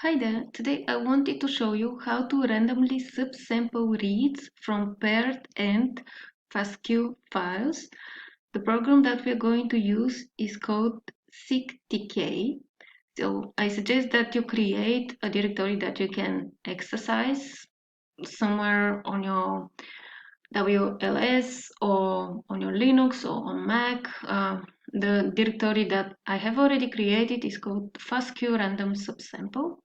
Hi there, today I wanted to show you how to randomly subsample reads from paired and fastqfiles. The program that we're going to use is called seqtk. So I suggest that you create a directory that you can exercise somewhere on your WLS or on your Linux or on Mac. The directory that I have already created is called fastq random subsample.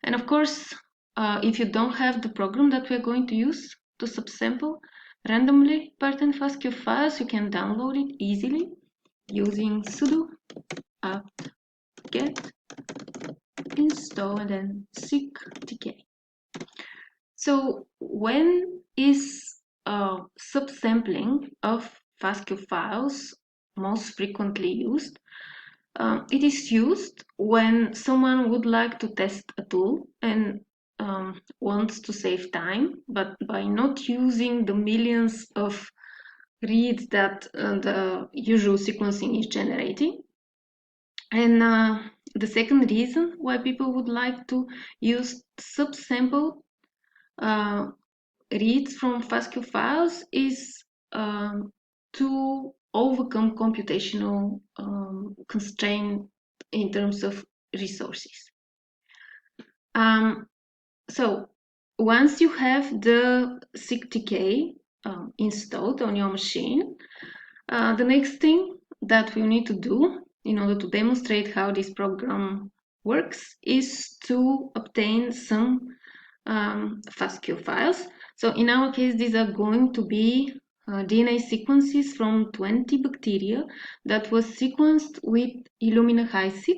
And of course, if you don't have the program that we're going to use to subsample randomly paired and fastqfiles, you can download it easily using sudo apt-get install and then seqtk. So when is subsampling of fastqfiles most frequently used? It is used when someone would like to test a tool and wants to save time, but by not using the millions of reads that the usual sequencing is generating. And the second reason why people would like to use subsample reads from fastqfiles is to overcome computational constraint in terms of resources. So once you have the seqtk installed on your machine, the next thing that we need to do in order to demonstrate how this program works is to obtain some fastqfiles. So in our case, these are going to be DNA sequences from 20 bacteria that was sequenced with Illumina HiSeq.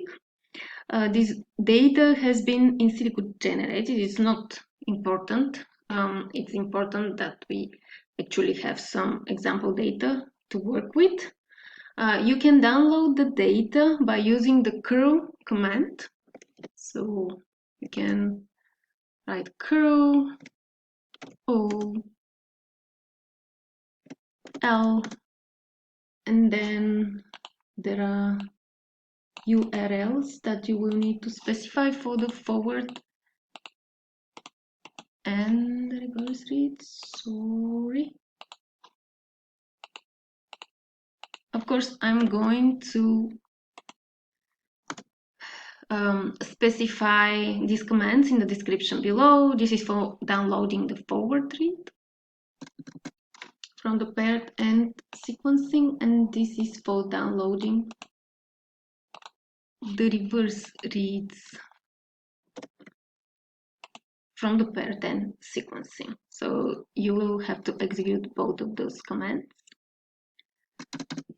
This data has been in silico generated. It's not important. It's important that we actually have some example data to work with. You can download the data by using the curl command. So you can write curl O L, and then there are URLs that you will need to specify for the forward and the reverse reads. Sorry. Of course, I'm going to specify these commands in the description below. This is for downloading the forward read from the paired and sequencing, and this is for downloading the reverse reads from the paired and sequencing. So you will have to execute both of those commands.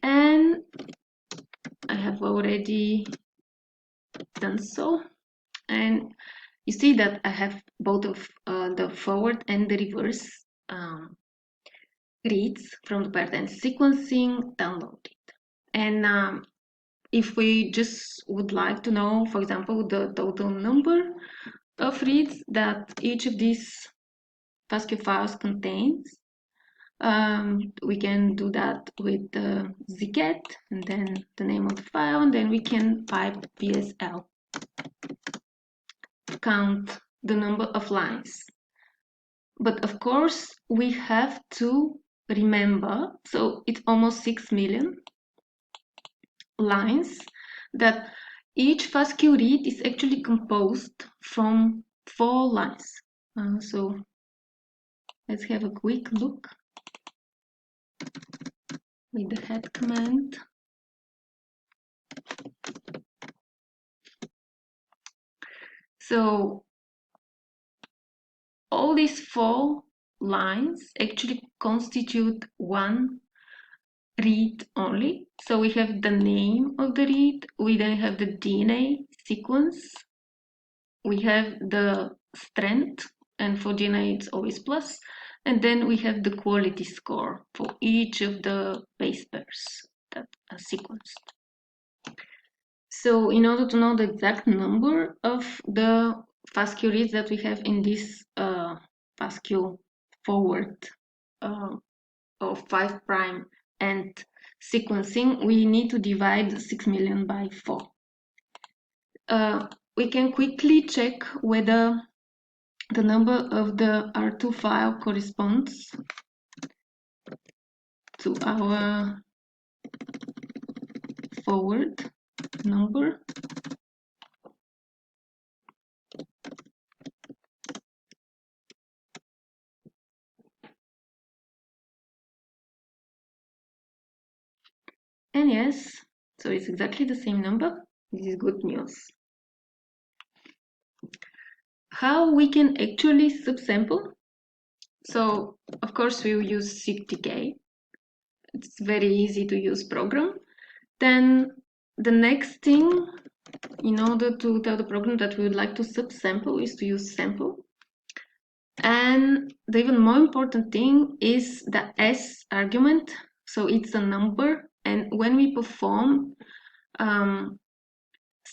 And I have already done so. And you see that I have both of the forward and the reverse reads from the paired and sequencing downloaded. And if we just would like to know, for example, the total number of reads that each of these fastqfiles contains, we can do that with the zcat and then the name of the file, and then we can pipe PSL, count the number of lines. But of course, we have to remember, so it's almost 6 million lines, that each fastq read is actually composed from 4 lines. So let's have a quick look with the head command. So all these 4 lines actually constitute one read only. So we have the name of the read, we then have the DNA sequence, we have the strand, and for DNA it's always plus, and then we have the quality score for each of the base pairs that are sequenced. So in order to know the exact number of the fastq reads that we have in this fastq forward of 5' and sequencing, we need to divide 6 million by 4. we can quickly check whether the number of the R2 file corresponds to our forward number. And yes, so it's exactly the same number. This is good news. How we can actually subsample? So of course we will use seqtk. It's very easy to use program. Then the next thing, in order to tell the program that we would like to subsample, is to use sample. And the even more important thing is the s argument. So it's a number, and when we perform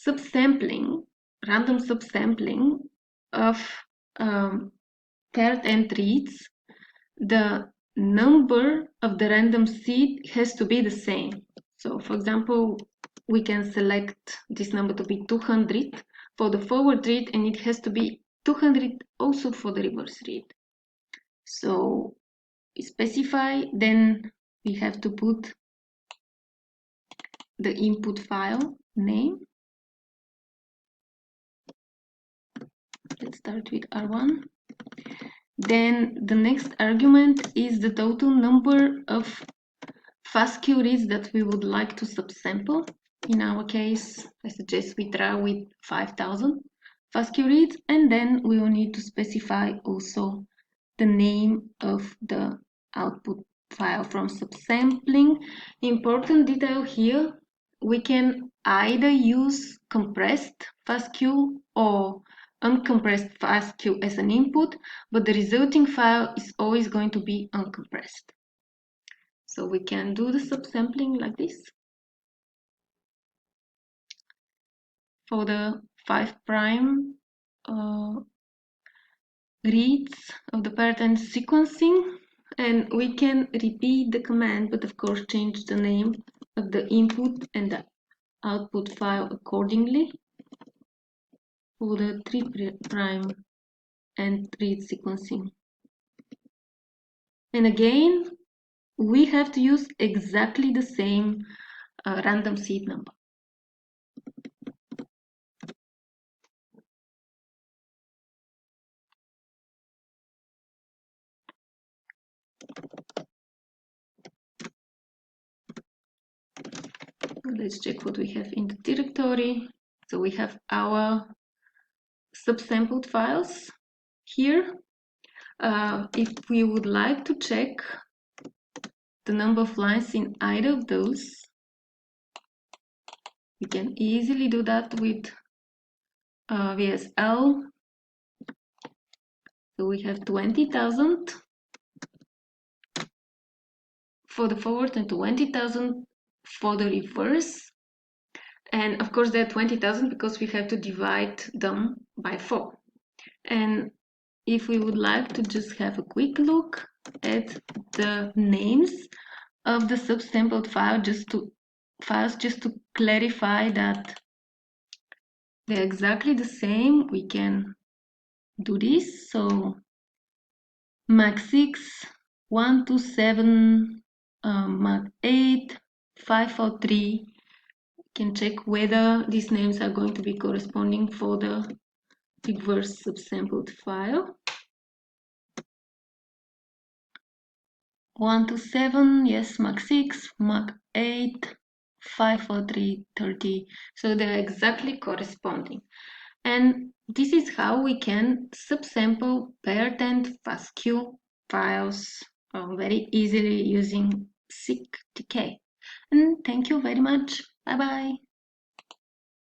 subsampling, random subsampling of paired end reads, the number of the random seed has to be the same. So for example, we can select this number to be 200 for the forward read, and it has to be 200 also for the reverse read. So we specify, then we have to put the input file name. Let's start with R1. Then the next argument is the total number of fastq reads that we would like to subsample. In our case, I suggest we try with 5,000 fastq reads, and then we will need to specify also the name of the output file from subsampling. Important detail here, we can either use compressed fastq or uncompressed fastq as an input, but the resulting file is always going to be uncompressed. So we can do the subsampling like this. For the 5' reads of the pattern sequencing, and we can repeat the command, but of course change the name of the input and the output file accordingly. For the 3' and read sequencing. And again, we have to use exactly the same random seed number. Let's check what we have in the directory. So we have our subsampled files here. If we would like to check the number of lines in either of those, we can easily do that with VSL. So we have 20,000 for the forward and 20,000 for the reverse. And of course there are 20,000 because we have to divide them by 4. And if we would like to just have a quick look at the names of the subsampled files, just to clarify that they're exactly the same, we can do this. So Mac6, 127, Mac8, 543. Can check whether these names are going to be corresponding for the reverse subsampled file. 127, yes, Mac6, Mac8, 543, 30. So they're exactly corresponding. And this is how we can subsample paired and fastq files very easily using seqtk. And thank you very much. Bye bye.